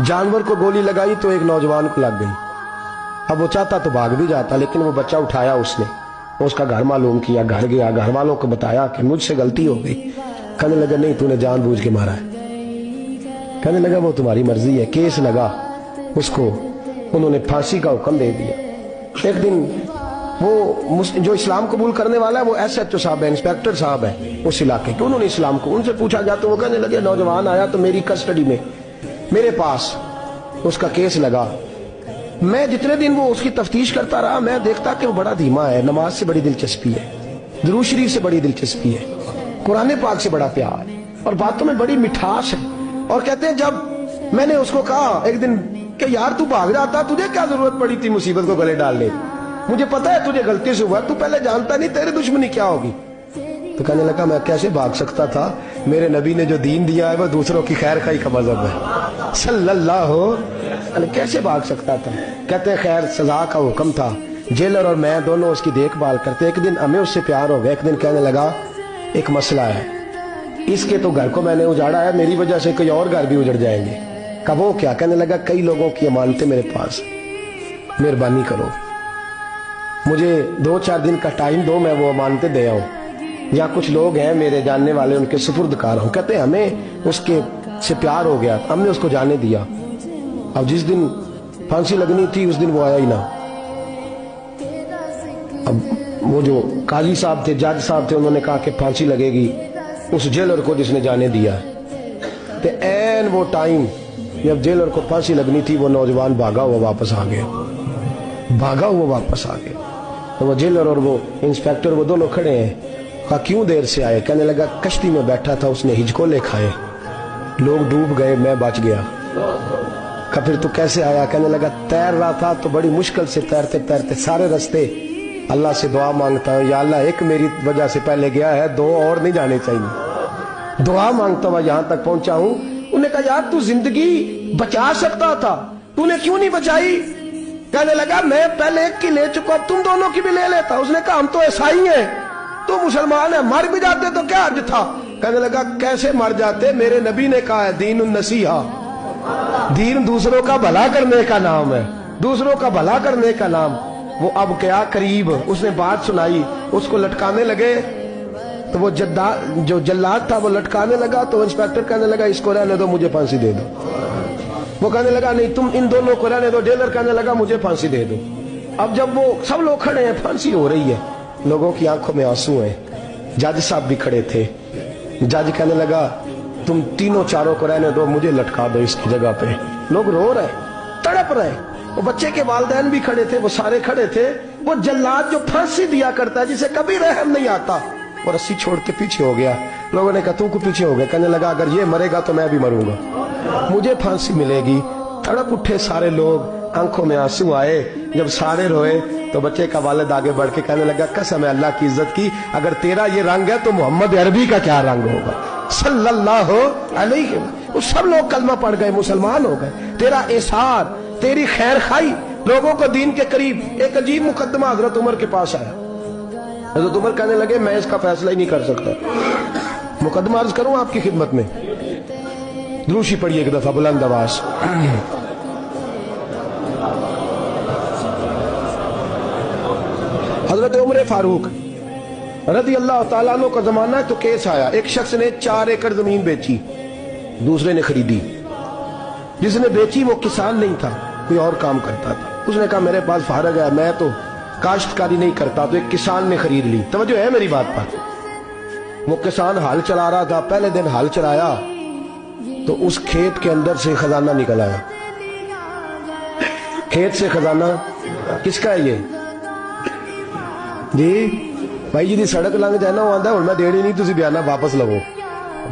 जानवर को गोली लगाई तो एक नौजवान को लग गई। अब वो चाहता तो भाग भी जाता, लेकिन वो बच्चा उठाया उसने, उसका घर मालूम किया, घर गया, घर वालों को बताया कि मुझसे गलती हो गई। कहने लगा नहीं, तूने जानबूझ के मारा है। कहने लगा वो तुम्हारी मर्जी है। केस लगा, उसको उन्होंने फांसी का हुक्म दे दिया। एक दिन वो जो इस्लाम कबूल करने वाला है वो SHO साहब है, इंस्पेक्टर साहब है उस इलाके के, उन्होंने इस्लाम को उनसे पूछा गया तो वो कहने लगे नौजवान आया तो मेरी कस्टडी में मेरे पास उसका केस लगा। मैं जितने दिन वो उसकी तफ्तीश करता रहा मैं देखता कि वो बड़ा धीमा है, नमाज से बड़ी दिलचस्पी है, दुरूद शरीफ से बड़ी दिलचस्पी है, कुरान पाक से बड़ा प्यार है और बातों में बड़ी मिठास है। और कहते हैं जब मैंने उसको कहा एक दिन कि यार तू भाग जाता, तुझे क्या जरूरत पड़ी थी मुसीबत को गले डालने, मुझे पता है तुझे गलती से हुआ, तू पहले जानता नहीं तेरी दुश्मनी क्या होगी। तो कहने लगा मैं कैसे भाग सकता था, मेरे नबी ने जो दीन दिया है वो दूसरों की खैर खाई का मजहब है सल्लल्लाहु अलैहि, कैसे भाग सकता था। कहते हैं खैर सजा का हुक्म था, जेलर और मैं दोनों उसकी देखभाल करते। एक दिन हमें उससे प्यार हो गया। एक दिन कहने लगा एक मसला है, इसके तो घर को मैंने उजाड़ा है, मेरी वजह से कोई और घर भी उजड़ जाएंगे। कब वो क्या? कहने लगा कई लोगों की अमानतें मेरे पास, मेहरबानी करो मुझे 2-4 दिन का टाइम दो, मैं वो अमानतें दे आऊं, या कुछ लोग हैं मेरे जानने वाले उनके सुपुर्द कार हूं। कहते हैं हमें उसके से प्यार हो गया, हमने उसको जाने दिया। अब जिस दिन फांसी लगनी थी उस दिन वो आया ही ना। अब वो जो काजी साहब थे, जज साहब थे, उन्होंने कहा कि फांसी लगेगी उस जेलर को जिसने जाने दिया। तो ऐन वो टाइम जब जेलर को फांसी लगनी थी वो नौजवान भागा हुआ वापस आ गया, भागा हुआ वापस आ गया। तो वो जेलर और वो इंस्पेक्टर वो दोनों खड़े हैं। कहा क्यों देर से आए? कहने लगा कश्ती में बैठा था, उसने हिचकोले खाए, लोग डूब गए, मैं बच गया। कहा फिर तू कैसे आया? कहने लगा तैर रहा था तो बड़ी मुश्किल से तैरते तैरते सारे रास्ते अल्लाह से दुआ मांगता हूँ, या अल्लाह एक मेरी वजह से पहले गया है, 2 और नहीं जाने चाहिए, दुआ मांगता हुआ यहाँ तक पहुंचा हूँ। उन्होंने कहा यार तू जिंदगी बचा सकता था, तूने क्यों नहीं बचाई? कहने लगा मैं पहले एक की ले चुका, अब तुम दोनों की भी ले लेता। उसने कहा हम तो ईसाई हैं, तो मुसलमान है, मर भी जाते तो क्या हर्ज था। कहने लगा कैसे मर जाते, मेरे नबी ने कहा है दीन नसीहा, दीन दूसरों का भला करने का नाम है, दूसरों का भला करने का नाम। वो अब क्या करीब उसने बात सुनाई, उसको लटकाने लगे तो वो जो जल्लाद था वो लटकाने लगा। तो इंस्पेक्टर कहने लगा इसको रहने दो, मुझे फांसी दे दो। वो कहने लगा नहीं तुम इन दोनों को रहने दो। जेलर कहने लगा मुझे फांसी दे दो। अब जब वो सब लोग खड़े हैं, फांसी हो रही है, लोगों की आंखों में आंसू हैं, जज साहब भी खड़े थे। जज कहने लगा तुम तीनों चारों को रहने दो, मुझे लटका दो इसकी जगह पे। लोग रो रहे, तड़प रहे, वो बच्चे के वालिदैन भी खड़े थे, वो सारे खड़े थे। वो जल्लाद जो फांसी दिया करता है, जिसे कभी रहम नहीं आता, वो रस्सी छोड़ के पीछे हो गया। लोगों ने कहा तू को पीछे हो गया? कहने लगा अगर ये मरेगा तो मैं भी मरूंगा, मुझे फांसी मिलेगी। तड़प उठे सारे लोग, आंखों में आंसू आए। जब सारे रोए तो बच्चे का वालिद आगे बढ़ के कहने लगा कसम है अल्लाह की इज्जत की, अगर तेरा ये रंग है तो मोहम्मद अरबी का क्या रंग होगा सल्लल्लाहु अलैहि। वो सब लोग कलमा पढ़ गए, मुसलमान हो गए। तेरा एसार, तेरी खैर खाई, लोगों को दीन के करीब। एक अजीब मुकदमा हजरत उमर के पास आया। हजरत उमर कहने लगे मैं इसका फैसला ही नहीं कर सकता, मुकदमा अर्ज करूं आपकी खिदमत में। द्रूशी पढ़िए एक दफा बुलंद आवाज। हजरत उमर फारूक रज़ी अल्लाह तआला अन्हु का जमाना है तो केस आया। एक शख्स ने 4 एकड़ जमीन बेची, दूसरे ने खरीदी। जिसने बेची वो किसान नहीं था, कोई और काम करता था। उसने कहा मेरे पास फारग है, मैं तो काश्तकारी नहीं करता, तो एक किसान ने खरीद ली। तवज्जो है मेरी बात पर। वो किसान हल चला रहा था, पहले दिन हल चलाया तो उस खेत के अंदर से खजाना निकल आया। खेत से खजाना किसका है ये जी? भाई जी दी सड़क लंघ जाए ना, वो आंदा हुण मैं देनी नहीं, तुसी बयाना वापस लवो।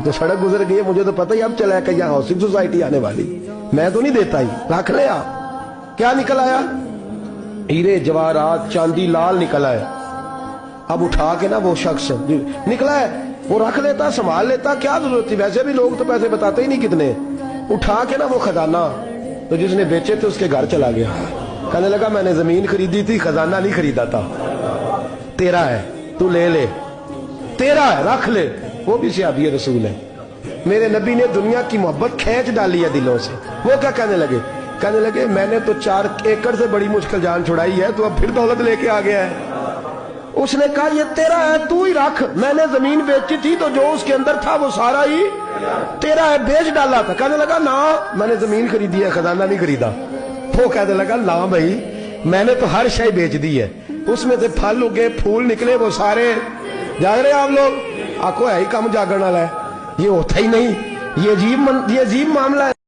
तो सड़क गुजर गई है, मुझे तो पता ही अब चला कि यहाँ हाउसिंग सोसाइटी आने वाली, मैं तो नहीं देता ही, रख ले आप। क्या निकल आया? हीरे जवाहरात चांदी लाल निकल आया। अब उठा के ना वो शख्स निकला है, वो रख लेता, संभाल लेता, क्या जरूरत थी? वैसे भी लोग तो पैसे बताते ही नहीं कितने। उठा के ना वो खजाना, तो जिसने बेचे थे उसके घर चला गया। कहने लगा मैंने जमीन खरीदी थी, खजाना नहीं खरीदा था, तेरा है, तू ले ले, तेरा है, रख ले। वो भी सहाबी रसूल है। میرے نبی نے دنیا کی محبت کھینچ ڈالی ہے دلوں سے. وہ کیا کہنے لگے میں نے تو 4 ایکڑ سے بڑی مشکل جان چھڑائی ہے, تو اب پھر دولت لے کے آ گیا ہے. اس نے کہا یہ تیرا ہے, تو ہی رکھ, میں نے زمین بیچی تھی تو جو اس کے اندر تھا وہ سارا ہی تیرا ہے, بیچ ڈالا تھا. کہنے لگا نا میں نے زمین خریدی ہے, خزانہ نہیں خریدا. وہ کہنے لگا لا بھائی میں نے تو ہر شے بیچ دی ہے, اس میں سے پھل اگے پھول نکلے وہ سارے. جاگ رہے آپ لوگ؟ آکو ہے ہی کم جاگن والا ہے, یہ ہوتا ہی نہیں. یہ عجیب معاملہ ہے.